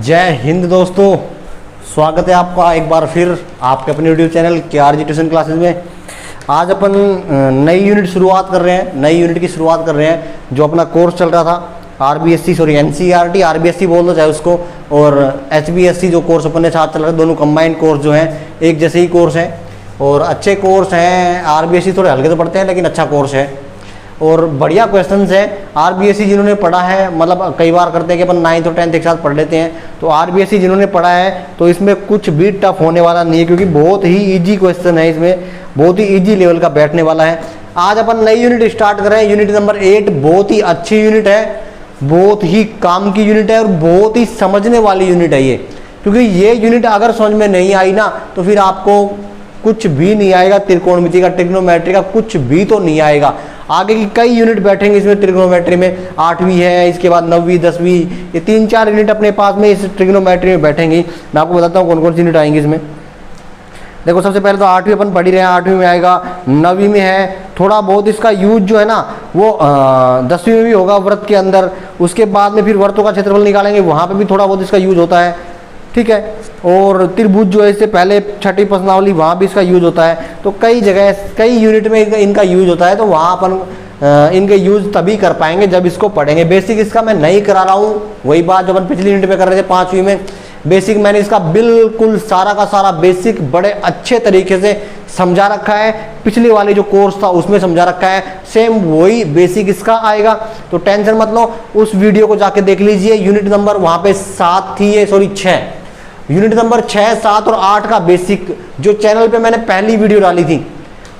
जय हिंद दोस्तों, स्वागत है आपका एक बार फिर आपके अपने YouTube channel KRG tuition classes में। आज अपन नई यूनिट शुरुआत कर रहे हैं, नई यूनिट की शुरुआत कर रहे हैं। जो अपना कोर्स चल रहा था NCERT RBSC बोल दो चाहे उसको, और HBSC जो कोर्स अपने साथ चल रहा है, दोनों कंबाइंड कोर्स जो हैं एक जैसे ही कोर्स हैं और अच्छे कोर्स हैं। RBSC थोड़े हल्के तो पढ़ते हैं लेकिन अच्छा कोर्स है और बढ़िया क्वेश्चंस है। RBSC जिन्होंने पढ़ा है, मतलब कई बार करते हैं कि अपन 9th और 10th एक साथ पढ़ लेते हैं, तो RBSC जिन्होंने पढ़ा है तो इसमें कुछ भी टफ होने वाला नहीं है, क्योंकि बहुत ही इजी क्वेश्चन है, इसमें बहुत ही इजी लेवल का बैठने वाला है। आज अपन नई यूनिट स्टार्ट कर रहे हैं, यूनिट नंबर 8। बहुत ही अच्छी यूनिट है, बहुत ही काम की यूनिट है और बहुत ही समझने वाली यूनिट है ये, क्योंकि ये यूनिट अगर समझ में नहीं आई ना तो फिर आपको कुछ भी नहीं आएगा। त्रिकोणमिति का, ट्रिग्नोमेट्री का कुछ भी तो नहीं आएगा। आगे की कई यूनिट बैठेंगे इसमें ट्रिग्नोमेट्री में, 8वीं है, इसके बाद 9वीं 10वीं, ये 3-4 यूनिट अपने पास में इस ट्रिग्नोमेट्री में बैठेंगी। मैं आपको बताता हूँ कौन कौन सी यूनिट आएंगी इसमें। देखो, सबसे पहले तो 8वीं अपन पढ़ ही रहे हैं, 8वीं में आएगा, 9वीं में है। थोड़ा बहुत इसका यूज जो है ना वो 10वीं में भी होगा व्रत के अंदर। उसके बाद में फिर वर्तों का क्षेत्रफल निकालेंगे, वहाँ पे भी थोड़ा बहुत इसका यूज होता है, ठीक है। और त्रिभुज जो है इससे पहले 6ठी प्रश्नावली, वहाँ भी इसका यूज होता है। तो कई जगह कई यूनिट में इनका यूज होता है, तो वहाँ अपन इनके यूज तभी कर पाएंगे जब इसको पढ़ेंगे। बेसिक इसका मैं नहीं करा रहा हूँ, वही बात जो अपन पिछली यूनिट में कर रहे थे 5वीं में। बेसिक मैंने इसका बिल्कुल सारा का सारा बेसिक बड़े अच्छे तरीके से समझा रखा है। पिछली वाली जो कोर्स था उसमें समझा रखा है, सेम वही बेसिक इसका आएगा, तो टेंशन मत लो। उस वीडियो को जाके देख लीजिए। यूनिट नंबर वहाँ पे 7 थी, सॉरी 6, यूनिट नंबर 6, 7 और 8 का बेसिक जो चैनल पे मैंने पहली वीडियो डाली थी,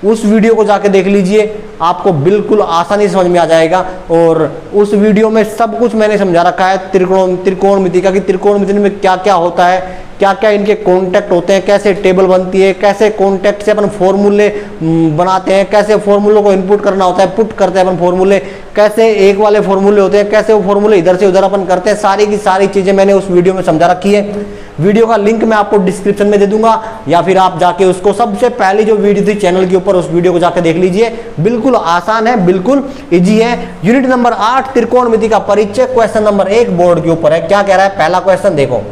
उस वीडियो को जाके देख लीजिए, आपको बिल्कुल आसानी से समझ में आ जाएगा। और उस वीडियो में सब कुछ मैंने समझा रखा है त्रिकोणमिति का, कि त्रिकोणमिति में क्या क्या होता है, क्या क्या इनके कॉन्टेक्ट होते हैं, कैसे टेबल बनती है, कैसे कॉन्टेक्ट से अपन फॉर्मूले बनाते हैं, कैसे फॉर्मूलों को इनपुट करना होता है, पुट करते हैं अपन फॉर्मूले, कैसे एक वाले फॉर्मूले होते हैं, कैसे वो फॉर्मूले इधर से उधर अपन करते हैं। सारी की सारी चीजें मैंने उस वीडियो में समझा रखी है। वीडियो का लिंक मैं आपको डिस्क्रिप्शन में दे दूंगा, या फिर आप जाके उसको सबसे पहली जो वीडियो थी चैनल के ऊपर, उस वीडियो को जाके देख लीजिए। बिल्कुल आसान है, बिल्कुल इजी है। यूनिट नंबर 8 त्रिकोणमिति का परिचय, क्वेश्चन नंबर 1 बोर्ड के ऊपर है। क्या कह रहा है पहला क्वेश्चन, देखो।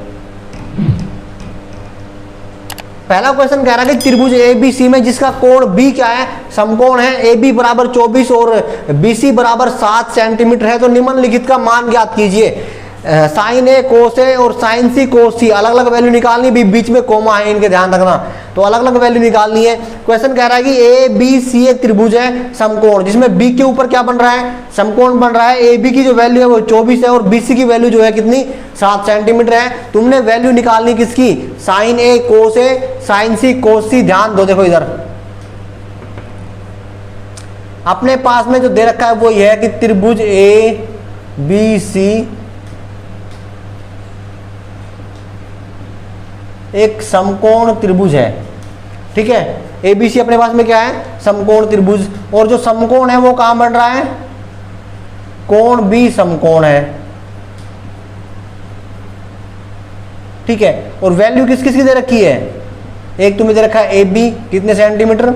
पहला क्वेश्चन कह रहा है कि त्रिभुज ABC में जिसका कोण B क्या है, समकोण है, AB बराबर 24 और BC बराबर 7 सेंटीमीटर है, तो निम्नलिखित का मान ज्ञात कीजिए। साइन A कोस A और साइन C कोस C, अलग अलग वैल्यू निकालनी, बीच में कोमा है, इनके ध्यान रखना, तो अलग अलग वैल्यू निकालनी है। क्वेश्चन कह रहा है कि ABC एक त्रिभुज है समकोण, जिसमें B के ऊपर क्या बन रहा है, समकोण बन रहा है। AB की जो वैल्यू है वो 24 है और BC की वैल्यू जो है कितनी, 7 सेंटीमीटर है। तुमने वैल्यू निकालनी किसकी, sine A cos A, sine C cos C। ध्यान दो, देखो इधर अपने पास में जो दे रखा है वो यह है कि त्रिभुज ABC एक समकोण त्रिभुज है, ठीक है। ABC अपने पास में क्या है, समकोण त्रिभुज, और जो समकोण है वो कहां बन रहा है, कोण B समकोण है, ठीक है। और वैल्यू किस किस की दे रखी है, एक तुम्हें दे रखा है AB कितने सेंटीमीटर,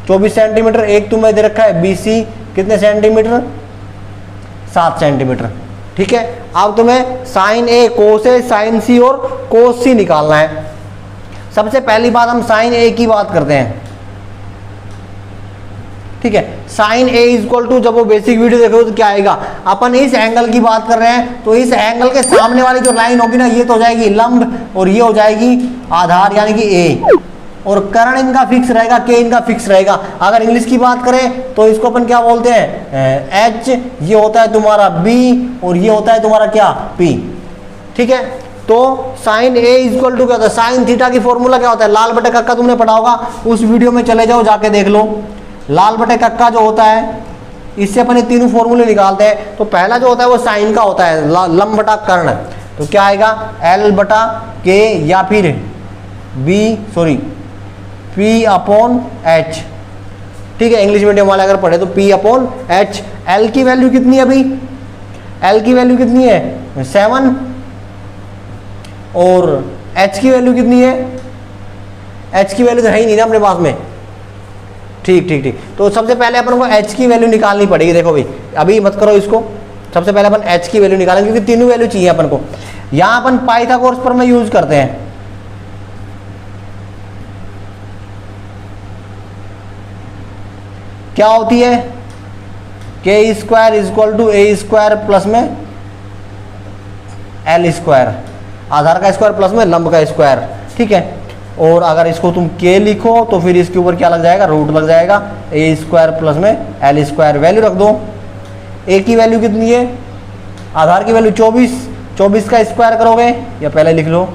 24 सेंटीमीटर, एक तुम्हें दे रखा है BC कितने सेंटीमीटर, 7 सेंटीमीटर, ठीक है। अब तुम्हें sine A cos A, sine C और कोस C निकालना है। सबसे पहली बात हम साइन A की बात करते हैं, ठीक है। साइन A इक्वल टू, जब वो बेसिक वीडियो देखोगे तो क्या आएगा, अपन इस एंगल की बात कर रहे हैं, तो इस एंगल के सामने वाली जो लाइन होगी ना, ये तो हो जाएगी लंब और ये हो जाएगी आधार, यानी कि A, और कर्ण इनका फिक्स रहेगा, K इनका फिक्स रहेगा। अगर इंग्लिश की बात करें तो इसको अपन क्या बोलते हैं, H, ये होता है तुम्हारा B और ये होता है तुम्हारा क्या, P, ठीक है। तो साइन A इक्वल टू क्या होता है, साइन थीटा की फॉर्मूला क्या होता है, लाल बटे कक्का तुमने पढ़ा होगा, उस वीडियो में चले जाओ, जाके देख लो। लाल बटे कक्का जो होता है, इससे अपन ये तीनों फॉर्मूले निकालते हैं। तो पहला जो होता है वो साइन का होता है, लंब बटा कर्ण, तो क्या आएगा, L बटा K या फिर P अपॉन H, ठीक है। इंग्लिश मीडियम वाले अगर पढ़े तो P अपॉन H। L की वैल्यू कितनी है अभी, L की वैल्यू कितनी है, 7, और H की वैल्यू कितनी है, H की वैल्यू तो है ही नहीं ना अपने पास में, ठीक ठीक ठीक। तो सबसे पहले अपन को H की वैल्यू निकालनी पड़ेगी। देखो भाई, अभी मत करो इसको, सबसे पहले अपन h की वैल्यू निकालेंगे क्योंकि तीनों वैल्यू चाहिए अपन को। यहां अपन पाइथागोरस प्रमेय यूज करते हैं। क्या होती है? K square is equal to A square plus में एल स्क्वायर, आधार का स्क्वायर प्लस में लंब का स्क्वायर, ठीक है। और अगर इसको तुम के लिखो तो फिर इसके ऊपर क्या लग जाएगा? रूट लग जाएगा, ए स्क्वायर प्लस में एल स्क्वायर। वैल्यू रख दो। ए की वैल्यू कितनी है? आधार की वैल्यू 24, 24 का स्क्वायर करोगे या पहले लिख लो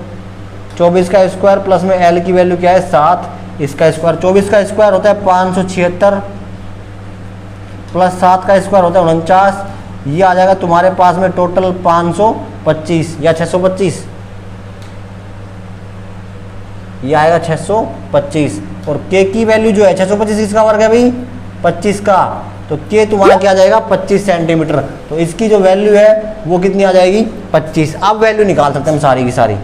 24 का स्क्वायर प्लस में एल की वैल्यू क्या है? 7, इसका स्क्वायर 24 का स्क्वायर होता है 576 प्लस 7 का स्क्वायर होता है 49। ये आ जाएगा तुम्हारे पास में टोटल 525 या 625, ये आएगा 625। और के की वैल्यू जो है 625 इसका वर्ग है भाई 25 का, तो के तुम्हारा क्या आ जाएगा? 25 सेंटीमीटर। तो इसकी जो वैल्यू है वो कितनी आ जाएगी? 25। अब वैल्यू निकाल सकते हैं हम सारी की सारी।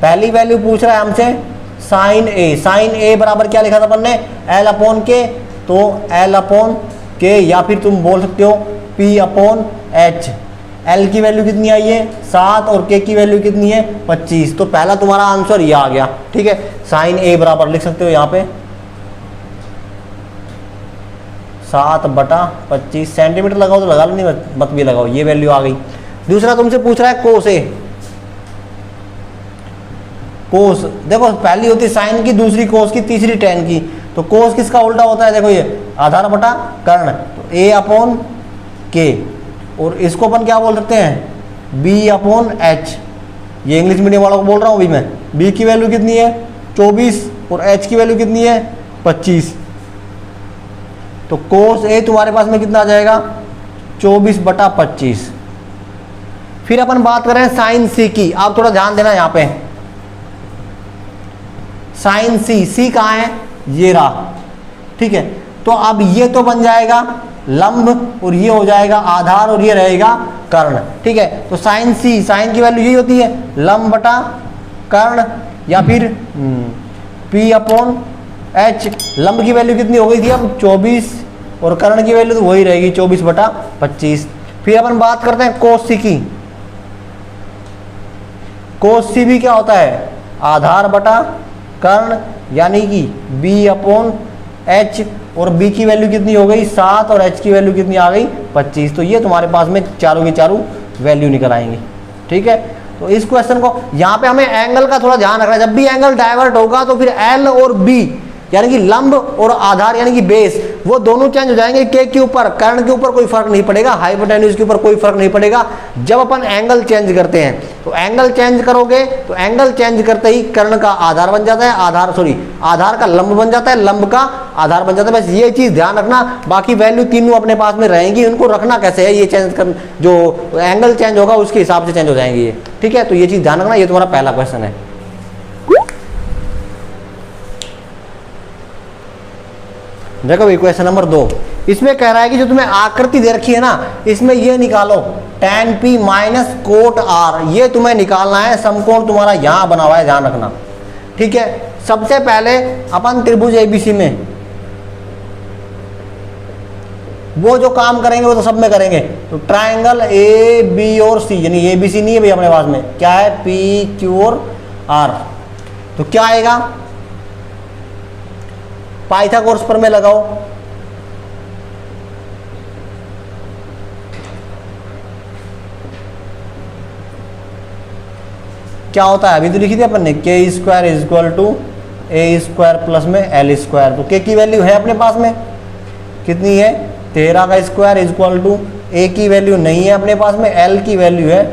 पहली वैल्यू पूछ रहा है हमसे साइन ए। साइन ए बराबर क्या लिखा था अपन ने? एल अपॉन के, तो एल अपॉन के या फिर तुम बोल सकते हो पी अपॉन एच। एल की वैल्यू कितनी आई है? 7 और के की वैल्यू कितनी है? 25। तो पहला तुम्हारा आंसर ये आ गया, ठीक है। साइन ए बराबर लिख सकते हो यहाँ पे 7/25 सेंटीमीटर लगाओ तो लगा लो, नहीं मत भी लगाओ, ये वैल्यू आ गई। दूसरा तुमसे पूछ रहा है कोस ए। कोस देखो पहली होती है साइन की, दूसरी कोस की, तीसरी टेन की। तो कोस किसका उल्टा होता है? देखो ये आधार बटा कर्ण, तो ए अपॉन के, और इसको अपन क्या बोल सकते हैं? B upon H. ये इंग्लिश मीडियम वालों को बोल रहा हूँ अभी मैं। बी की वैल्यू कितनी है? 24 और एच की वैल्यू कितनी है? 25। तो कोस ए तुम्हारे पास में कितना आ जाएगा? 24/25। फिर अपन बात करें साइन सी की। आप थोड़ा ध्यान देना यहाँ पे, साइन सी, सी कहाँ है? ये रहा, ठीक है। तो अब ये तो बन जाएगा लंब और ये हो जाएगा आधार और ये रहेगा कर्ण, ठीक है। तो साइन सी, साइन की वैल्यू यही होती है लंब बटा कर्ण, या फिर पी अपॉन एच। लंब की वैल्यू कितनी हो गई थी अब? 24, और कर्ण की वैल्यू तो वही रहेगी 24/25। फिर अपन बात करते हैं कोस सी की। कोस सी भी क्या होता है? आधार बटा कर्ण, यानी कि बी अपॉन एच, और बी की वैल्यू कितनी हो गई? 7, और एच की वैल्यू कितनी आ गई? 25। तो ये तुम्हारे पास में चारों की चारों वैल्यू निकल आएंगी, ठीक है। तो इस क्वेश्चन को यहाँ पे हमें एंगल का थोड़ा ध्यान रखना है। जब भी एंगल डाइवर्ट होगा तो फिर एल और बी यानी कि लंब और आधार यानी कि बेस, वो दोनों चेंज हो जाएंगे। के के ऊपर, कर्ण के ऊपर कोई फर्क नहीं पड़ेगा, हाइपोटेन्यूज के ऊपर कोई फर्क नहीं पड़ेगा। जब अपन एंगल चेंज करते हैं तो एंगल चेंज करोगे तो एंगल चेंज करते ही कर्ण का आधार बन जाता है, आधार का लंब बन जाता है, लंब का आधार बन जाता है। बस ये चीज ध्यान रखना। बाकी वैल्यू तीनों अपने पास में रहेंगी, उनको रखना कैसे है, ये चेंज कर, जो एंगल चेंज होगा उसके हिसाब से चेंज हो जाएंगे ये, ठीक है। तो ये चीज ध्यान रखना। ये तुम्हारा पहला क्वेश्चन है। देखो भाई क्वेश्चन नंबर 2, इसमें कह रहा है कि जो तुम्हें आकृति दे रखी है ना, इसमें ये निकालो tan p minus cot r, ये तुम्हें निकालना है। समकोण तुम्हारा यहां बना हुआ है, ध्यान रखना, ठीक है। सबसे पहले अपन त्रिभुज एबीसी में वो जो काम करेंगे वो तो सब में करेंगे। तो ट्राइंगल ए बी और सी, यानी ए बी सी नहीं है भाई अपने पास में, क्या है? पी क्यू और आर। तो क्या आएगा? पाइथागोरस प्रमेय लगाओ। क्या होता है? अभी तो लिखी थी अपन ने K square is equal to A square plus में एल स्क्वायर। तो के की वैल्यू है अपने पास में कितनी है? 13 का स्क्वायर इज इक्वल टू, ए की वैल्यू नहीं है अपने पास में, एल की वैल्यू है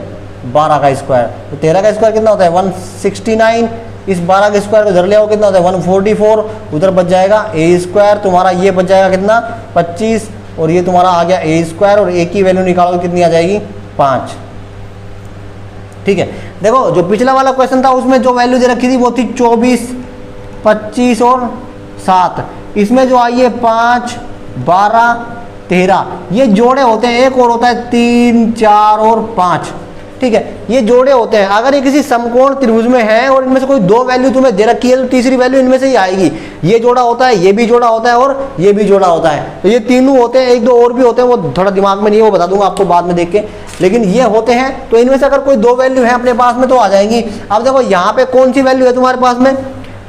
12 का स्क्वायर। तो 13 का स्क्वायर कितना होता है? 169। इस 12 के स्क्वायर को इधर ले आओ, कितना होता है? 144। उधर बच जाएगा ए स्क्वायर, तुम्हारा ये बच जाएगा कितना? 25, और ये तुम्हारा आ गया ए स्क्वायर, और ए की वैल्यू निकालोगे कितनी आ जाएगी? 5, ठीक है। देखो जो पिछला वाला क्वेश्चन था उसमें जो वैल्यू दे रखी थी वो थी 24, 25 और 7। इसमें जो आई है 5, 12, 13, ये जोड़े होते हैं। एक और होता है 3, 4 और 5, ठीक है, ये जोड़े होते हैं। अगर ये किसी समकोण त्रिभुज में है और इनमें से कोई दो वैल्यू तुम्हें दे रखी है तो तीसरी वैल्यू इनमें से ही आएगी। ये जोड़ा होता है, ये भी जोड़ा होता है और ये भी जोड़ा होता है। तो ये तीनों होते हैं, एक दो और भी होते हैं, वो थोड़ा दिमाग में नहीं है, वो बता दूंगा आपको बाद में देख के। लेकिन ये होते हैं, तो इनमें से अगर कोई दो वैल्यू है अपने पास में तो आ जाएंगी। अब देखो यहाँ पे कौन सी वैल्यू है तुम्हारे पास में,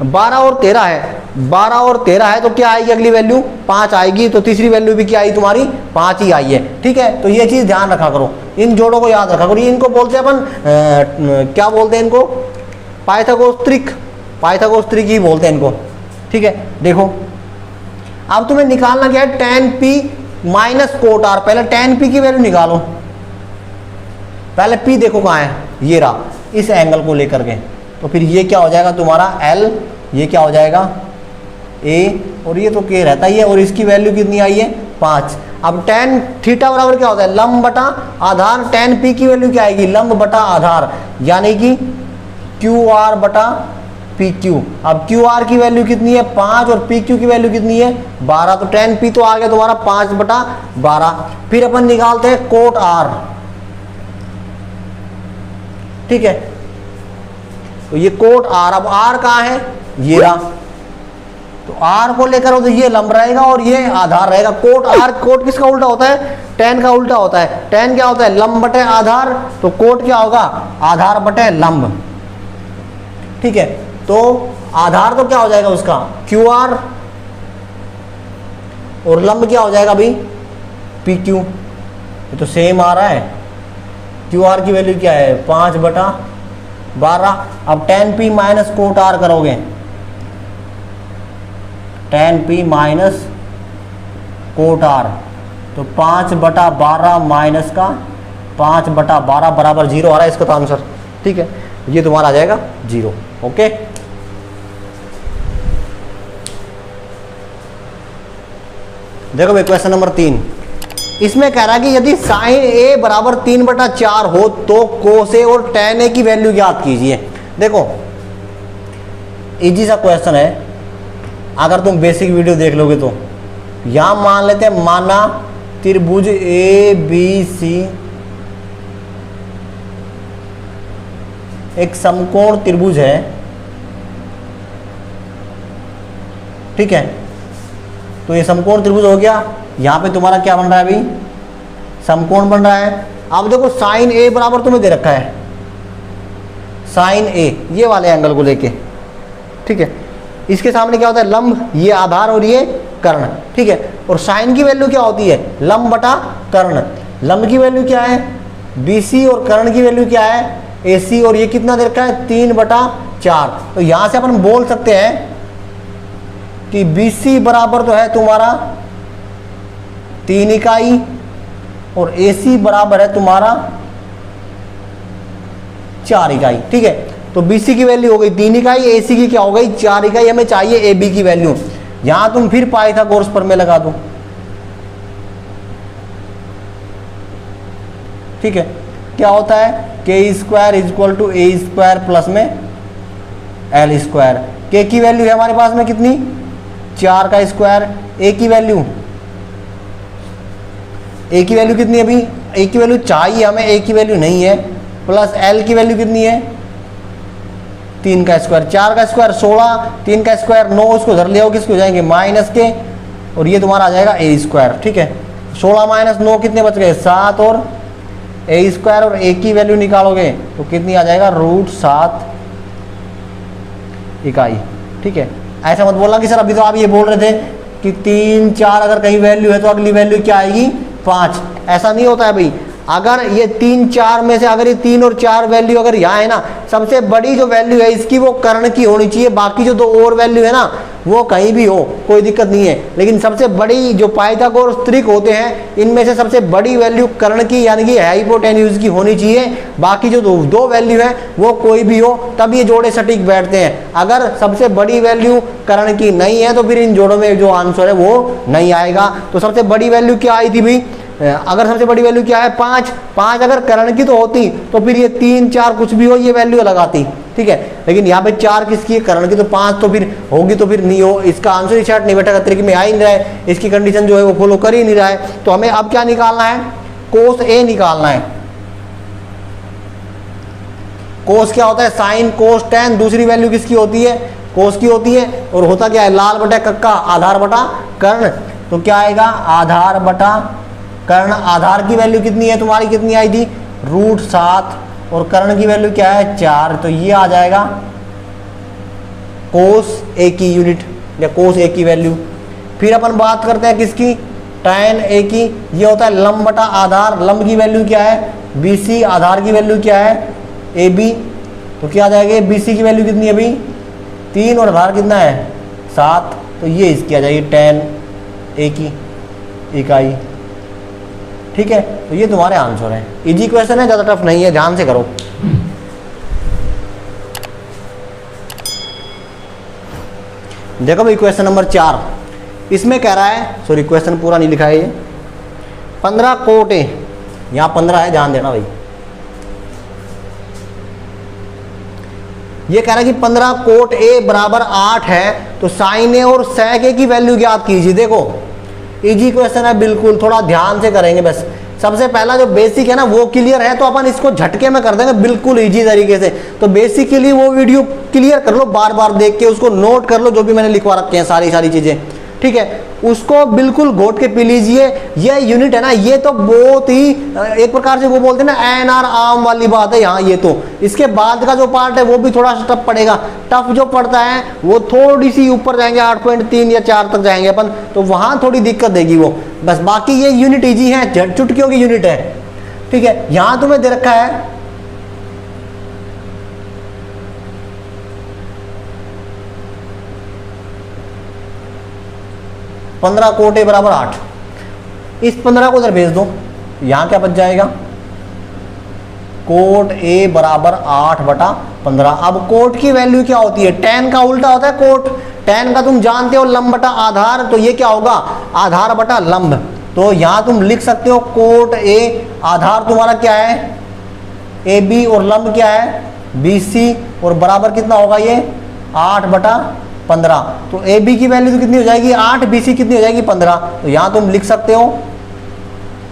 12 और 13 है। 12 और 13 है तो क्या आएगी अगली वैल्यू, 5 आएगी। तो तीसरी वैल्यू भी क्या आई तुम्हारी, 5 ही आई है। ठीक है, तो ये चीज ध्यान रखा करो, इन जोड़ों को याद रखा करो। इनको बोलते हैं अपन क्या बोलते हैं इनको, पाइथागोरस त्रिक ही बोलते हैं इनको। ठीक है, देखो अब तुम्हें निकालना क्या है, tan p minus cot r। पहले tan p की वैल्यू निकालो, पहले p देखो कहाँ है, ये रहा, इस एंगल को लेकर के। तो फिर ये क्या हो जाएगा तुम्हारा l, ये क्या हो जाएगा a, और ये तो k रहता ही है, और इसकी वैल्यू कितनी आई है 5। अब tan थीटा बराबर क्या होता है, लंब बटा आधार। tan p की वैल्यू क्या आएगी, लंब बटा आधार, यानी कि QR बटा PQ। अब QR की वैल्यू कितनी है 5 और PQ की वैल्यू कितनी है 12। तो tan p तो आ गया तुम्हारा 5 बटा 12। फिर अपन निकालते हैं कोट R। ठीक है, तो ये कोट R, अब R कहाँ है, ये रहा। तो R को लेकर तो ये लंब रहेगा और ये आधार रहेगा। कोट R, कोट किसका उल्टा होता है, tan का उल्टा होता है। tan क्या होता है, लंब बटे आधार। तो कोट क्या होगा, आधार बटे लंब। ठीक है, तो आधार तो क्या हो जाएगा उसका QR, और लंब क्या हो जाएगा भाई PQ। ये तो सेम आ रहा है। QR की वैल्यू क्या है 5 बटा 12। अब tan p minus cot R करोगे, tan p minus cot R, तो 5 बटा 12 माइनस का 5 बटा 12 बराबर 0 आ रहा है इसका तो आंसर। ठीक है, ये तुम्हारा आ जाएगा 0। ओके, देखो भाई क्वेश्चन नंबर 3, इसमें कह रहा है कि यदि साइन ए बराबर 3 बटा 4 हो तो कोस ए और tan ए की वैल्यू ज्ञात कीजिए। देखो इजी सा क्वेश्चन है, अगर तुम बेसिक वीडियो देख लोगे तो। यहां मान लेते हैं, माना त्रिभुज ABC एक समकोण त्रिभुज है। ठीक है, तो ये समकोण त्रिभुज हो गया। यहां पे तुम्हारा क्या बन रहा है अभी, समकोण बन रहा है। अब देखो साइन ए बराबर तुम्हें दे रखा है, साइन ए ये वाले एंगल को लेके। ठीक है, इसके सामने क्या होता है, लंब, ये आधार और ये कर्ण। ठीक है, और साइन की वैल्यू क्या होती है, लंब बटा कर्ण। लंब की वैल्यू क्या है BC और कर्ण की वैल्यू क्या है AC, और ये कितना दे रखा है 3 बटा 4। तो यहां से अपन बोल सकते हैं कि BC बराबर तो है तुम्हारा 3 इकाई और AC बराबर है तुम्हारा 4 इकाई। ठीक है, तो BC की वैल्यू हो गई 3 इकाई, AC की क्या हो गई 4 इकाई। हमें चाहिए AB की वैल्यू। यहां तुम फिर पाइथागोरस प्रमेय लगा दो। ठीक है, क्या होता है k² equal to A² plus में L²। k की वैल्यू है हमारे पास में कितनी 4 का स्क्वायर। A की वैल्यू कितनी है अभी, A की वैल्यू चाहिए हमें, A की वैल्यू नहीं है। प्लस L की वैल्यू कितनी है 3 का स्क्वायर। 4 का स्क्वायर 16, 3 का स्क्वायर 9, उसको धर लिया हो, किसको जाएंगे माइनस के, और ये तुम्हारा आ जाएगा A²। ठीक है, 16 माइनस 9 कितने बच गए 7, और A² और A की वैल्यू निकालोगे तो कितनी आ जाएगा √7 इकाई। ठीक है, ऐसा मत बोलना कि सर अभी तो आप ये बोल रहे थे कि 3 4 अगर कहीं वैल्यू है तो अगली वैल्यू क्या आएगी 5। ऐसा नहीं होता है भाई। अगर ये 3 4 में से अगर ये 3 और 4 वैल्यू अगर यहाँ है ना, सबसे बड़ी जो वैल्यू है इसकी वो कर्ण की होनी चाहिए। बाकी जो 2 और वैल्यू है ना वो कहीं भी हो, कोई दिक्कत नहीं है। लेकिन सबसे बड़ी जो पाइथागोरस त्रिक होते हैं इनमें से सबसे बड़ी वैल्यू कर्ण की यानी कि हाइपोटेन्यूज की होनी चाहिए। बाकी जो 2 वैल्यू है वो कोई भी हो, तब ये जोड़े सटीक बैठते हैं। अगर सबसे बड़ी वैल्यू कर्ण की नहीं है तो फिर इन जोड़ों में जो आंसर है वो नहीं आएगा। तो सबसे बड़ी वैल्यू क्या आई थी भाई, अगर सबसे बड़ी वैल्यू क्या है 5 अगर कर्ण की तो होती तो फिर ये 3 4 कुछ भी हो ये वैल्यू लगाती। ठीक है, लेकिन यहाँ पे 4 किसकी है कर्ण की, तो 5 तो फिर होगी तो फिर नहीं हो। इसका आंसर ही शायद नहीं बैठा तरीके में आ ही नहीं रहा है, इसकी कंडीशन जो है वो फॉलो कर ही नहीं रहा है। तो हमें अब क्या निकालना है, कोस ए निकालना है। कोस क्या होता है, साइन कोस टेन, दूसरी वैल्यू किसकी होती है, कोस की होती है। और होता क्या है, लाल बटा कक्का, आधार बटा कर्ण। तो क्या आएगा, आधार बटा कर्ण। आधार की वैल्यू कितनी है तुम्हारी, कितनी आई थी, √7, और कर्ण की वैल्यू क्या है, 4। तो ये आ जाएगा कोस ए की यूनिट या कोस ए की वैल्यू। फिर अपन बात करते हैं किसकी, tan ए की। ये होता है लंब बटा आधार। लंब की वैल्यू क्या है, BC, आधार की वैल्यू क्या है, AB। तो क्या आ जाएगा, BC की वैल्यू कितनी है अभी, 3, और आधार कितना है, 7। तो ये इसकी आ जाएगी tan ए की इकाई। ठीक है, तो ये तुम्हारे आंसर है। इजी क्वेश्चन है, ज़्यादा टफ नहीं है, ध्यान से करो। देखो भाई क्वेश्चन नंबर 4, इसमें कह रहा है, सॉरी क्वेश्चन पूरा नहीं लिखा है ये, 15 कोट ए, यहाँ 15 है, ध्यान देना भाई। ये कह रहा है कि 15 कोट ए बराबर 8 है, तो साइन ए और सेक ए की वैल्यू ज्ञात कीजिए। देखो इजी क्वेश्चन है बिल्कुल, थोड़ा ध्यान से करेंगे बस। सबसे पहला जो बेसिक है ना वो क्लियर है, तो अपन इसको झटके में कर देंगे बिल्कुल इजी तरीके से। तो बेसिक के लिए वो वीडियो क्लियर कर लो, बार बार देख के उसको नोट कर लो, जो भी मैंने लिखवा रखे हैं सारी चीजें। ठीक है, उसको बिल्कुल घोट के पी लीजिए। ये यूनिट है ना, ये तो बहुत ही एक प्रकार से वो बोलते हैं ना एनआर आम वाली बात है यहाँ। ये तो इसके बाद का जो पार्ट है वो भी थोड़ा सा टफ पड़ेगा। टफ जो पड़ता है वो थोड़ी सी ऊपर जाएंगे, 8.3 या 4 तक जाएंगे अपन, तो वहां थोड़ी दिक्कत देगी वो। बस बाकी ये यूनिट इजी है, चुटकियों की यूनिट है। ठीक है, यहां तुम्हें दे रखा है 15 कोट ए बराबर 8। इस 15 को उधर भेज दो, यहां क्या बच जाएगा, कोट ए बराबर 8 बटा 15। अब कोट की वैल्यू क्या होती है, tan का उल्टा होता है कोट। tan का तुम जानते हो लंब बटा आधार, तो ये क्या होगा, आधार बटा लंब। तो यहां तुम लिख सकते हो कोट ए, आधार तुम्हारा क्या है AB, और लंब क्या है BC, और बराबर कितना होगा ये 8 बटा 15। तो AB की वैल्यू तो कितनी हो जाएगी 8, BC कितनी हो जाएगी 15। तो यहां तुम लिख सकते हो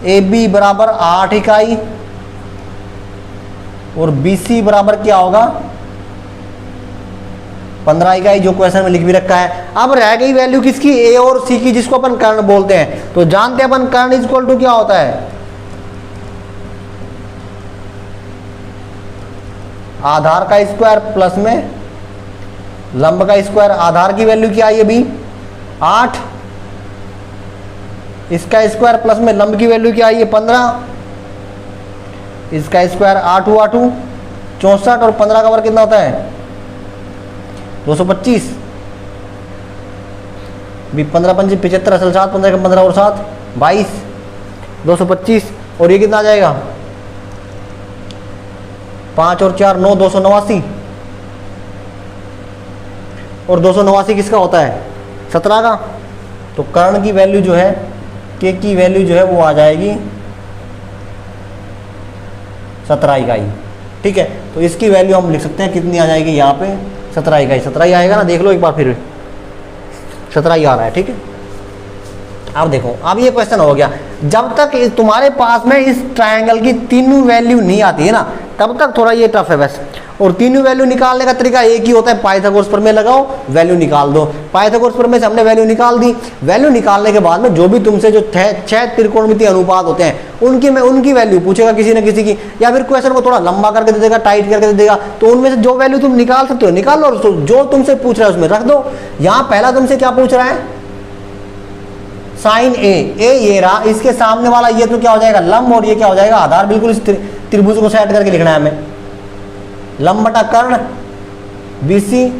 AB बराबर 8 इकाई और BC बराबर क्या होगा 15 इकाई, जो क्वेश्चन में लिख भी रखा है। अब रह गई वैल्यू किसकी, A और C की, जिसको अपन कर्ण बोलते हैं। तो जानते हैं अपन कर्ण इज इक्वल टू क्या होता है, आधार का स्क्वायर प्लस में लंब का स्क्वायर। आधार की वैल्यू क्या है अभी 8, इसका स्क्वायर प्लस में लंब की वैल्यू क्या है 15, इसका स्क्वायर 8 हुआ 8 64, और 15 का वर्ग कितना होता है 225। भी 15 पंजे 75, असल 7, 15 का 15 और 7 22, 225। और ये कितना आ जाएगा 5 और 4 9, 289। और 289 किसका होता है 17 का। तो कर्ण की वैल्यू जो है, के की वैल्यू जो है वो आ जाएगी 17 इकाई। ठीक है, तो इसकी वैल्यू हम लिख सकते हैं कितनी आ जाएगी यहाँ पे 17 इकाई। 17 ही आएगा ना, देख लो एक बार फिर 17 ही आ रहा है। ठीक है, अब देखो, अब ये क्वेश्चन हो गया, जब तक तुम्हारे पास में इस ट्रायंगल की तीनों वैल्यू नहीं आती है ना, तब तक थोड़ा ये टफ है बस। और तीनों वैल्यू निकालने का तरीका एक ही होता है, पाइथागोरस प्रमेय लगाओ, वैल्यू निकाल दो। पाइथागोरस प्रमेय से हमने वैल्यू निकाल दी। वैल्यू निकालने के बाद में जो भी तुमसे जो 6 त्रिकोणमितीय अनुपात होते हैं उनकी वैल्यू पूछेगा किसी न किसी की, या फिर क्वेश्चन को थोड़ा लंबा करके दे देगा, टाइट करके दे देगा। तो उनमें से जो वैल्यू तुम निकाल सकते हो निकाल लो, और जो तुमसे पूछ रहा है उसमें रख दो। यहाँ पहला तुमसे क्या पूछ रहा है, साइन ए ये रहा, इसके सामने वाला ये तो क्या हो जाएगा लंब, और ये क्या हो जाएगा आधार। बिल्कुल इस त्रिभुज को सेट करके लिखना है हमें, लंब बटा कर्ण BC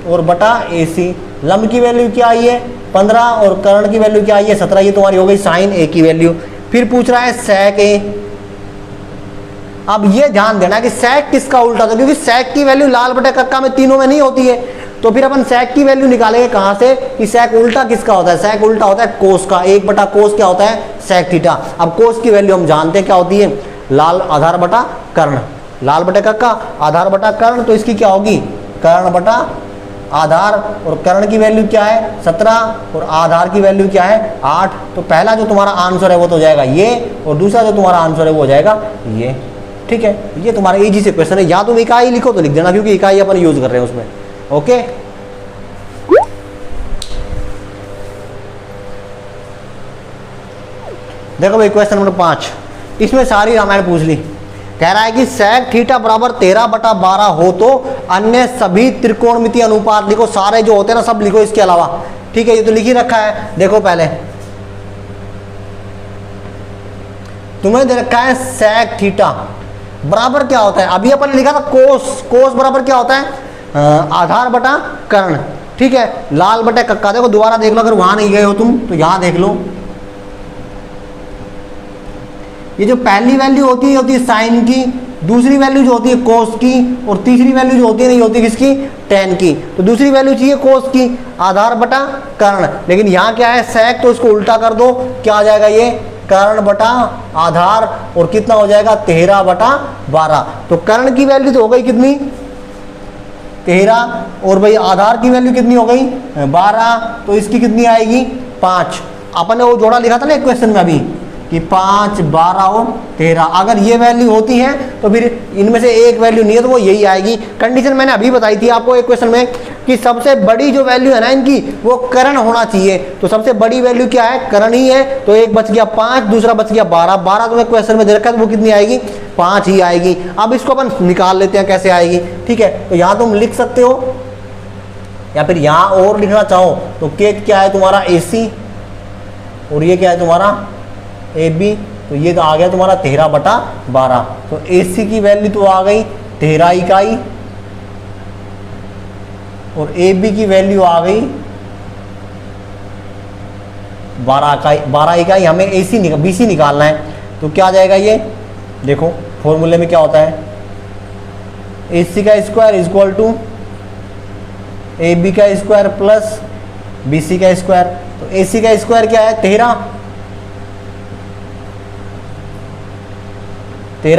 और बटा AC। लंब की वैल्यू क्या आई है 15, और कर्ण की वैल्यू क्या आई है 17। ये तुम्हारी हो गई साइन A की वैल्यू। फिर पूछ रहा है सेक A। अब ये ध्यान देना कि सेक किसका उल्टा था, क्योंकि सेक की वैल्यू लाल बटा कक्का में तीनों में नहीं होती है। तो फिर अपन सेक की वैल्यू निकालेंगे कहां से, कि सेक उल्टा किसका होता है, सेक उल्टा होता है कोस का। 1 बटा कोस क्या होता है सेक थीटा। अब कोस की वैल्यू हम जानते हैं क्या होती है, लाल आधार बटा कर्ण, लाल बटे कक्का आधार बटा कर्ण। तो इसकी क्या होगी कर्ण बटा आधार, और कर्ण की वैल्यू क्या है 17, और आधार की वैल्यू क्या है 8। तो पहला जो तुम्हारा आंसर है वो तो हो जाएगा ये, और दूसरा जो तुम्हारा आंसर है वो हो जाएगा ये। ठीक है, ये तुम्हारा इजी से क्वेश्चन है। या तुम इकाई लिखो तो लिख देना, क्योंकि इकाई अपन यूज कर रहे हैं उसमें। ओके, देखो भाई क्वेश्चन नंबर 5, इसमें सारी रामायण पूछ ली। कह रहा है कि sec थीटा बराबर 13/12 हो तो अन्य सभी त्रिकोणमितीय अनुपात लिखो। सारे जो होते हैं ना सब लिखो इसके अलावा, ठीक है। ये तो लिख ही रखा है, देखो पहले तुम्हें दे रखा है sec थीटा बराबर क्या होता है। अभी अपन ने लिखा था कोस, कोस बराबर क्या होता है, आधार बटा कर्ण, ठीक है, लाल बटा कक्का। देखो दोबारा देख लो, अगर वहां नहीं गए हो तुम तो यहां देख लो। ये जो पहली वैल्यू होती है साइन की, दूसरी वैल्यू जो होती है कोस की, और तीसरी वैल्यू जो होती है नहीं होती किसकी, टेन की। तो दूसरी वैल्यू चाहिए कोस की, आधार बटा कर्ण। लेकिन यहाँ क्या है sec, तो इसको उल्टा कर दो, क्या आ जाएगा ये कर्ण बटा आधार, और कितना हो जाएगा 13/12। तो कर्ण की वैल्यू तो हो गई कितनी 13, और भाई आधार की वैल्यू कितनी हो गई 12, तो इसकी कितनी आएगी 5। अपन ने वो जोड़ा लिखा था ना एक क्वेश्चन में अभी कि 5, 12 और 13। अगर ये वैल्यू होती है तो फिर इनमें से एक वैल्यू नहीं है तो वो यही आएगी। कंडीशन मैंने अभी बताई थी आपको एक क्वेश्चन में कि सबसे बड़ी जो वैल्यू है ना इनकी वो कर्ण होना चाहिए। तो सबसे बड़ी वैल्यू क्या है, कर्ण ही है। तो एक बच गया 5, दूसरा बच गया 12। 12 तुम्हें क्वेश्चन में दे रखा है, तो वो कितनी आएगी 5 ही आएगी। अब इसको अपन निकाल लेते हैं कैसे आएगी, ठीक है। तो यहाँ तुम लिख सकते हो, या फिर यहाँ और लिखना चाहो तो के क्या है तुम्हारा AC, और ये क्या है तुम्हारा AB। तो ये तो आ गया तुम्हारा 13/12। तो AC की वैल्यू तो आ गई 13 इकाई, और AB की वैल्यू आ गई 12 इकाई। हमें BC निकालना है, तो क्या आ जाएगा ये, देखो फॉर्मूले में क्या होता है, AC का स्क्वायर इक्वल टू AB का स्क्वायर प्लस BC का स्क्वायर। तो AC का स्क्वायर क्या है 13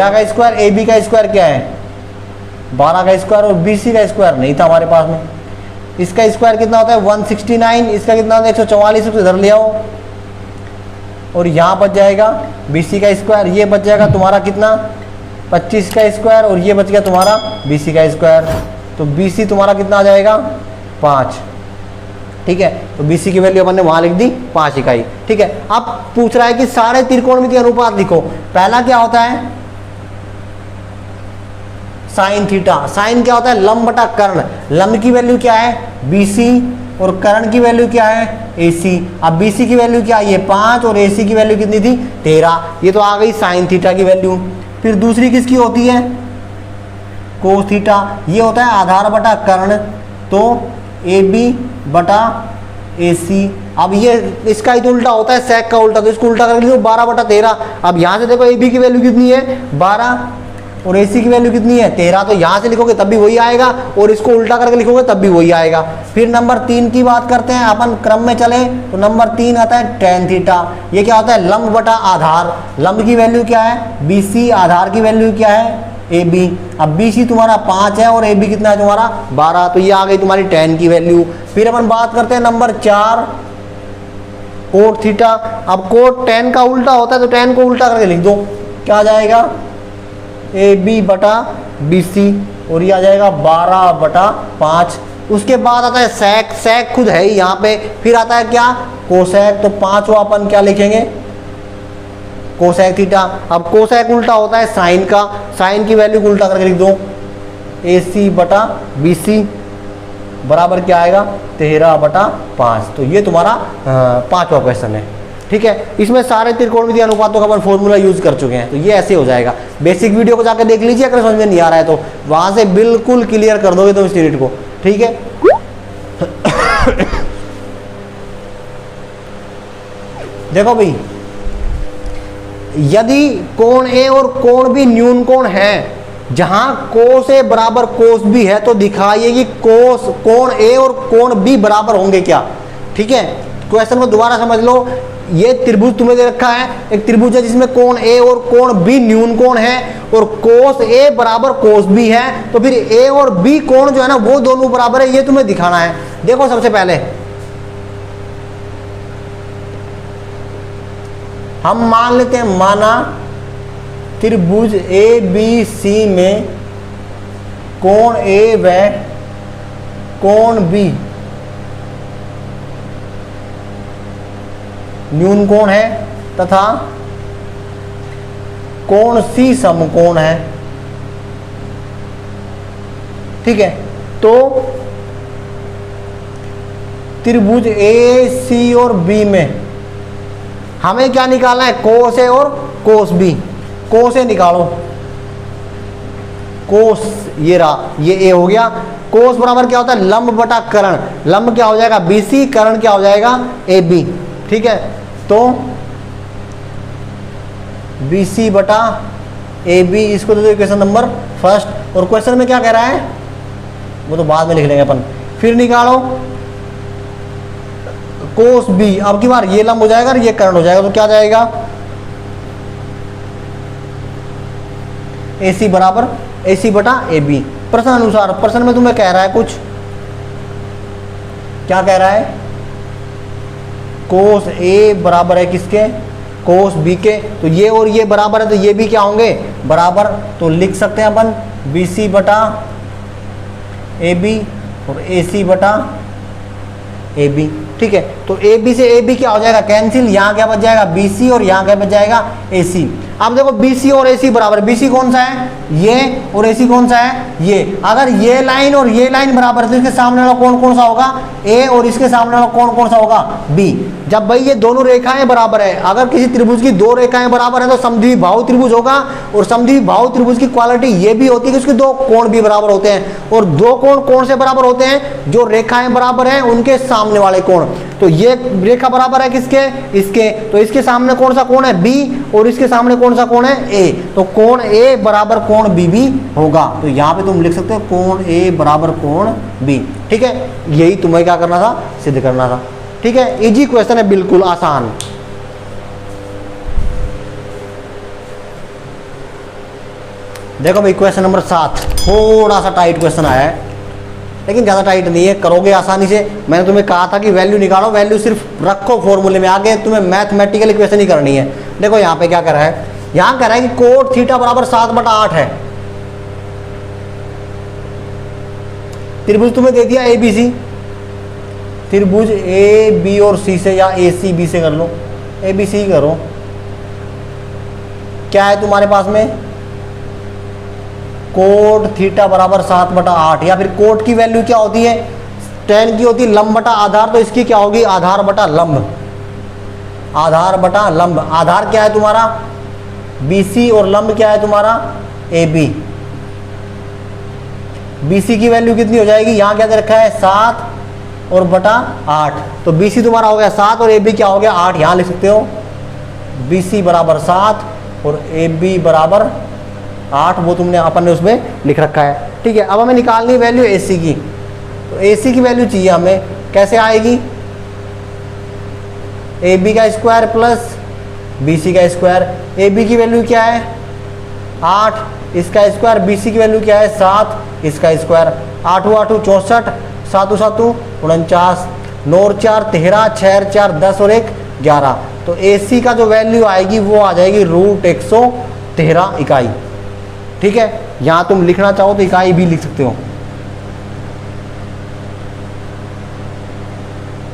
का स्क्वायर, AB का स्क्वायर क्या है 12 का स्क्वायर, और BC का स्क्वायर नहीं था हमारे पास में। इसका स्क्वायर कितना होता है 169, इसका कितना होता है 144, उसको इधर ले आओ, और यहाँ बच जाएगा BC का स्क्वायर। ये बच जाएगा तुम्हारा कितना 25 का स्क्वायर, और ये बच गया तुम्हारा BC का स्क्वायर। तो BC तुम्हारा कितना आ जाएगा 5, ठीक है। तो BC की वैल्यू अपन ने वहां लिख दी 5 इकाई, ठीक है। अब पूछ रहा है कि सारे त्रिकोणमितीय अनुपात लिखो। पहला क्या होता है साइन थीटा। साइन क्या होता है लंब बटा कर्ण। लंब की वैल्यू क्या है BC, और कर्ण की वैल्यू क्या है AC। अब BC की वैल्यू क्या है ये 5, और AC की वैल्यू कितनी थी 13। ये तो आ गई साइन थीटा की वैल्यू। फिर दूसरी किसकी होती है कोस थीटा। ये होता है आधार बटा कर्ण, तो AB बटा AC। अब ये इसका ही तो उल्टा होता है sec का उल्टा, तो इसको उल्टा करके लिखो 12/13। अब यहाँ से देखो AB की वैल्यू कितनी है 12, और AC की वैल्यू कितनी है 13। तो यहाँ से लिखोगे तब भी वही आएगा, और इसको उल्टा करके लिखोगे तब भी वही आएगा। फिर नंबर 3 की बात करते हैं, अपन क्रम में चले तो नंबर 3 आता है tan थीटा। ये क्या होता है लंब बटा आधार। लंब की वैल्यू क्या है BC, आधार की वैल्यू क्या है AB। अब BC तुम्हारा 5 है, और AB कितना है तुम्हारा 12। तो ये आ गई तुम्हारी tan की वैल्यू। फिर अपन बात करते हैं नंबर 4 कोट थीटा। अब कोट tan का उल्टा होता है, तो tan को उल्टा करके लिख दो, क्या आ जाएगा AB बटा BC, और ये आ जाएगा 12/5। उसके बाद आता है sec। sec खुद है ही यहाँ पे। फिर आता है क्या कोसेक। तो 5 अपन क्या लिखेंगे कोसेक थीटा। अब कोसेक उल्टा होता है साइन का। साइन की वैल्यू को उल्टा करके लिख दो AC बटा BC बराबर क्या आएगा 13/5। तो ये तुम्हारा 5वां क्वेश्चन है, ठीक है। इसमें सारे त्रिकोणमितीय अनुपातों का अपन फॉर्मूला यूज कर चुके हैं। तो ये ऐसे हो जाएगा। बेसिक वीडियो को जाकर देख लीजिए, अगर समझ में नहीं आ रहा है तो वहां से बिल्कुल क्लियर कर दोगे तो इस यूनिट को, ठीक है। देखो भाई, यदि कोण A और कोण B न्यून कोण है, जहां कोस A बराबर कोस B है, तो दिखाइए कि कोण A और कोण B बराबर होंगे क्या, ठीक है। क्वेश्चन को दोबारा समझ लो। ये त्रिभुज तुम्हें दे रखा है, एक त्रिभुज है जिसमें कोण A और कोण B न्यून कोण है, और कोस A बराबर कोस B है। तो फिर A और B कोण जो है ना वो दोनों बराबर है, ये तुम्हें दिखाना है। देखो सबसे पहले हम मान लेते हैं, माना त्रिभुज ए बी सी में कोण ए व कोण बी न्यून कोण है तथा कोण सी समकोण है। ठीक है, तो त्रिभुज ए सी और बी में हमें क्या निकालना है, कोस ए और कोस बी। कोस ए निकालो, कोस ये रहा, ये ए हो गया। कोस बराबर क्या होता है, लंब बटा कर्ण। लंब क्या हो जाएगा बी सी, कर्ण क्या हो जाएगा ए बी। ठीक है, तो बी सी बटा ए बी, इसको दे दो इक्वेशन नंबर फर्स्ट। और क्वेश्चन में क्या कह रहा है वो तो बाद में लिख लेंगे अपन। फिर निकालो कोस बी, अब की बार ये लंब हो जाएगा और ये कर्ण हो जाएगा, तो क्या जाएगा ए सी बराबर ए सी बटा ए बी। प्रश्न अनुसार, प्रश्न में तुम्हें कह रहा है कुछ, क्या कह रहा है, कोस ए बराबर है किसके, कोस बी के। तो ये और ये बराबर है, तो ये भी क्या होंगे बराबर। तो लिख सकते हैं अपन बी सी बटा ए बी और ए सी बटा ए बी। ठीक है, तो ए बी से ए बी क्या हो जाएगा कैंसिल, यहाँ क्या बच जाएगा बी सी और यहाँ क्या बच जाएगा ए सी। अब देखो बी सी और ए सी बराबर, बी सी कौन सा है ये और ए सी कौन सा है ये। अगर ये लाइन और ये लाइन बराबर है तो इसके सामने वाला कौन कौन सा होगा ए, और इसके सामने वाला कौन कौन सा होगा बी। जब भाई ये दोनों रेखाएं बराबर है, अगर किसी त्रिभुज की दो रेखाएं बराबर है तो समद्विबाहु त्रिभुज होगा। और समद्विबाहु त्रिभुज की क्वालिटी ये भी होती है कि उसके दो कोण भी बराबर होते हैं। और दो कोण कौन से बराबर होते हैं, जो रेखाएं बराबर हैं उनके सामने वाले कोण। तो ये रेखा बराबर है किसके, इसके, तो इसके सामने कौन सा कोण है बी, और इसके सामने कौन सा कोण है ए। तो कोण ए बराबर कोण बी भी होगा। तो यहाँ पे तुम लिख सकते हो कोण ए बराबर कोण बी। ठीक है, यही तुम्हें क्या करना था, सिद्ध करना था। ठीक है, इजी क्वेश्चन है, बिल्कुल आसान। देखो भाई क्वेश्चन नंबर 7, थोड़ा सा टाइट क्वेश्चन आया है, लेकिन ज़्यादा टाइट नहीं है, करोगे आसानी से। मैंने तुम्हें कहा था कि वैल्यू निकालो, वैल्यू सिर्फ रखो फॉर्मूले में, आगे तुम्हें मैथमेटिकल इक्वेशन ही करनी है। देखो यहाँ पे क्या कर रहा है, यहाँ कह रहा है कि कोट थीटा बराबर 7/8 है। त्रिभुज तुम्हें दे दिया ए बी सी, त्रिभुज ए बी और सी से, या ए सी बी से कर लो, ए बी सी करो। क्या है तुम्हारे पास में, कोट थीटा बराबर 7/8, या फिर कोट की वैल्यू क्या होती है, tan की होती है लंब बटा आधार, तो इसकी क्या होगी आधार बटा लंब, आधार बटा लंब। आधार क्या है तुम्हारा BC और लंब क्या है तुम्हारा AB। BC की वैल्यू कितनी हो जाएगी, यहाँ क्या दे रखा है 7 और बटा 8, तो BC तुम्हारा हो गया 7 और AB क्या हो गया 8। यहाँ लिख सकते हो BC बराबर 7 और AB बराबर 8, वो तुमने अपन ने उसमें लिख रखा है। ठीक है, अब हमें निकालनी वैल्यू AC की, तो AC की वैल्यू चाहिए हमें, कैसे आएगी, AB का स्क्वायर प्लस BC का स्क्वायर। AB की वैल्यू क्या है 8, इसका स्क्वायर, BC की वैल्यू क्या है 7, इसका स्क्वायर। 8 8 64, 7 7 49, 9 4 13, 6 4 10 और 1 11। तो AC का जो वैल्यू आएगी वो आ जाएगी √113 इकाई। ठीक है, यहाँ तुम लिखना चाहो तो इकाई भी लिख सकते हो,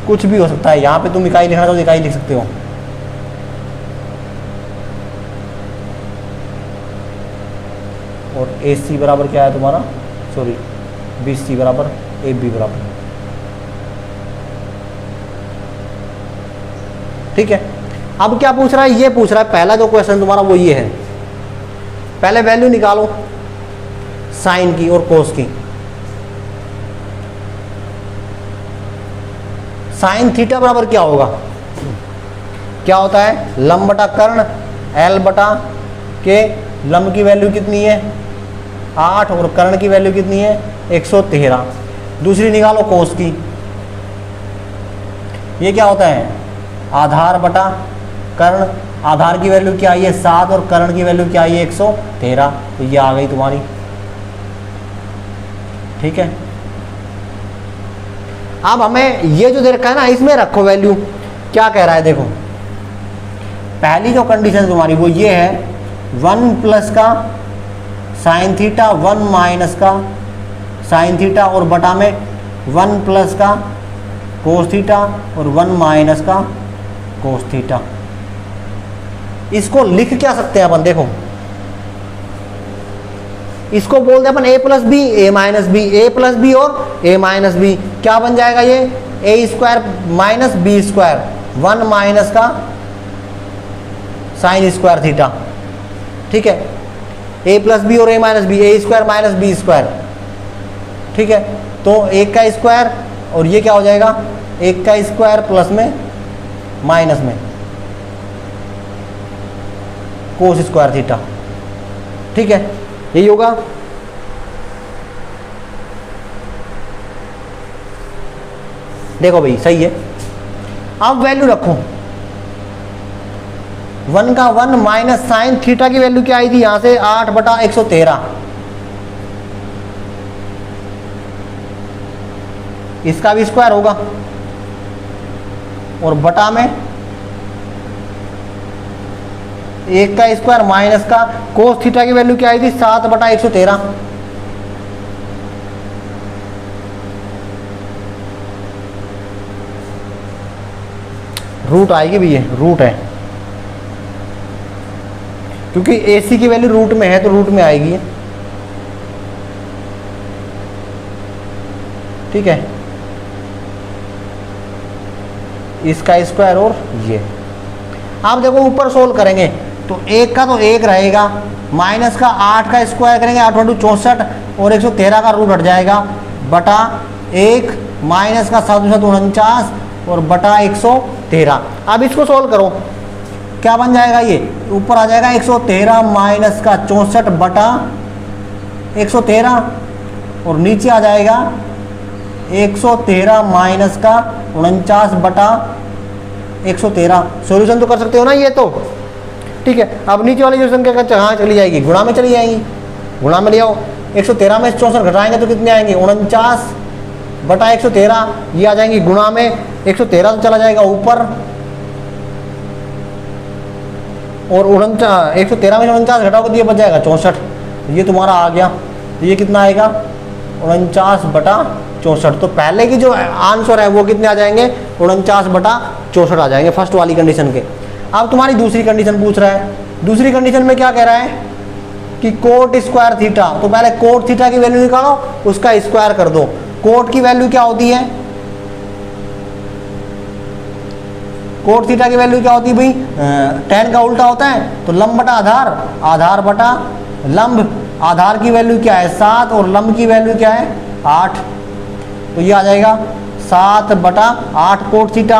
कुछ भी हो सकता है। यहाँ पे तुम इकाई लिखना चाहो तो इकाई लिख सकते हो। और AC बराबर क्या है तुम्हारा, सॉरी BC बराबर AB बराबर। ठीक है, अब क्या पूछ रहा है, ये पूछ रहा है पहला जो क्वेश्चन तुम्हारा वो ये है, पहले वैल्यू निकालो साइन की और कोस की। साइन थीटा बराबर क्या होगा, क्या होता है लंब बटा कर्ण, L बटा के। लंब की वैल्यू कितनी है 8 और कर्ण की वैल्यू कितनी है 113। दूसरी निकालो कोस की, ये क्या होता है आधार बटा कर्ण। आधार की वैल्यू क्या आई है 7 और कर्ण की वैल्यू क्या आई है 113, तो ये आ गई तुम्हारी। ठीक है, अब हमें ये जो दे रखा है ना इसमें रखो वैल्यू। क्या कह रहा है देखो, पहली जो कंडीशन तुम्हारी वो ये है 1 प्लस का साइन थीटा 1 माइनस का साइन थीटा और बटा में 1 प्लस का कोस थीटा और 1 माइनस का कोस थीटा। इसको लिख क्या सकते हैं अपन, देखो इसको बोलते हैं अपन a plus B A minus B, A plus B और ए माइनस बी। क्या बन जाएगा ये A square minus B square 1 minus का साइन स्क्वायर थीटा। ठीक है, ए प्लस बी और A minus B, A square minus B square. ठीक है, तो एक का स्क्वायर और ये क्या हो जाएगा, एक का स्क्वायर प्लस में माइनस में कोस स्क्वायर थीटा। ठीक है, यही होगा। देखो भाई सही है। अब वैल्यू रखो, 1 का 1 माइनस साइन थीटा की वैल्यू क्या आई थी यहां से 8/113। इसका भी स्क्वायर होगा और बटा में एक का स्क्वायर माइनस का कोस थीटा की वैल्यू क्या आई थी 7/113। रूट आएगी भी, ये रूट है क्योंकि AC की वैल्यू रूट में है तो रूट में आएगी। ठीक है, इसका स्क्वायर और ये। आप देखो ऊपर सोल्व करेंगे तो एक का तो एक रहेगा, माइनस का 8 का स्क्वायर करेंगे 8 × 64 और 113 का रूट हट जाएगा बटा 1 माइनस का 7 और बटा 113। अब इसको सोल्व करो, क्या बन जाएगा, ये ऊपर आ जाएगा 113 माइनस का 64 बटा 113 और नीचे आ जाएगा 113 माइनस का 49 बटा 113। सॉल्यूशन तो कर सकते हो ना ये तो। ठीक है, अब नीचे वाली जो संख्या कहाँ चली जाएगी, गुणा में चली जाएंगी। गुणा में ले आओ, 113 में 64 घटाएंगे तो कितने आएंगे 49 बटा 113। ये आ जाएंगी गुणा में, 113 तो चला जाएगा ऊपर और 113 में 49 घटाओगे तो ये बच जाएगा 64। ये तुम्हारा आ गया, ये कितना आएगा 49 बटा 64। तो पहले की जो आंसर है वो कितने आ जाएंगे 49 बटा 64 आ जाएंगे फर्स्ट वाली कंडीशन के। अब तुम्हारी दूसरी कंडीशन पूछ रहा है। दूसरी कंडीशन में क्या कह रहा है कि कोट स्क्वायर थीटा, तो पहले कोट थीटा की वैल्यू निकालो, उसका स्क्वायर कर दो। कोट की वैल्यू क्या होती है, कोट थीटा की वैल्यू क्या होती है भाई, tan का उल्टा होता है तो लंब बटा आधार, आधार बटा लंब। आधार की वैल्यू क्या है 7 और लंब की वैल्यू क्या है 8, तो ये आ जाएगा 7/8 कोट थीटा।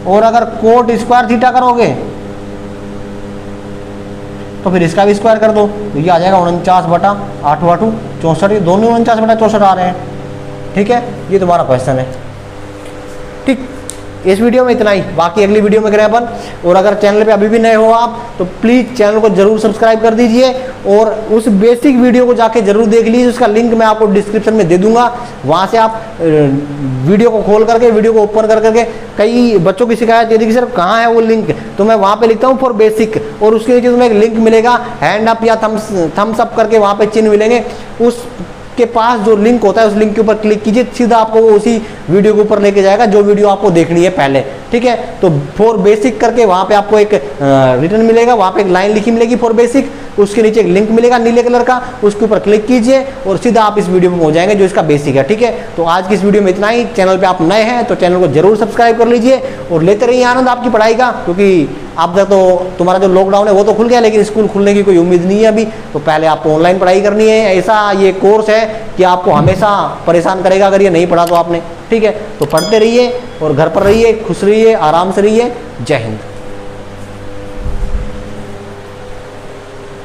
और अगर कोट स्क्वायर थीटा करोगे तो फिर इसका भी स्क्वायर कर दो, तो ये आ जाएगा 49/8 64। दोनों 49/64 आ रहे हैं। ठीक है, ये तुम्हारा क्वेश्चन है। ठीक, इस वीडियो में इतना ही, बाकी अगली वीडियो में करें अपन। और अगर चैनल पे अभी भी नए हो आप तो प्लीज़ चैनल को जरूर सब्सक्राइब कर दीजिए और उस बेसिक वीडियो को जाके जरूर देख लीजिए। उसका लिंक मैं आपको डिस्क्रिप्शन में दे दूंगा, वहाँ से आप वीडियो को खोल करके, वीडियो को ओपन कर करके, कई बच्चों की शिकायत ये थी कि सर कहाँ है वो लिंक, तो मैं वहाँ पे लिखता हूँ फॉर बेसिक और उसके नीचे तुम्हें एक लिंक मिलेगा हैंड अप या थम्स अप करके, वहाँ पे चिन्ह मिलेंगे। उस के पास जो लिंक होता है उस लिंक के ऊपर क्लिक कीजिए, सीधा आपको वो उसी वीडियो के ऊपर लेके जाएगा जो वीडियो आपको देखनी है पहले। ठीक है, तो फॉर बेसिक करके वहाँ पे आपको एक रिटर्न मिलेगा, वहाँ पे एक लाइन लिखी मिलेगी फॉर बेसिक, उसके नीचे एक लिंक मिलेगा नीले कलर का, उसके ऊपर क्लिक कीजिए और सीधा आप इस वीडियो में पहुंच जाएंगे जो इसका बेसिक है। ठीक है, तो आज की इस वीडियो में इतना ही। चैनल पे आप नए हैं तो चैनल को जरूर सब्सक्राइब कर लीजिए और लेते रहिए आनंद आपकी पढ़ाई का, क्योंकि अब तक तो तुम्हारा जो लॉकडाउन है वो तो खुल गया, लेकिन स्कूल खुलने की कोई उम्मीद नहीं है अभी। तो पहले आपको ऑनलाइन पढ़ाई करनी है। ऐसा ये कोर्स है कि आपको हमेशा परेशान करेगा अगर ये नहीं पढ़ा तो आपने। ठीक है, तो पढ़ते रहिए और घर पर रहिए, खुश रहिए, आराम से रहिए। जय हिंद।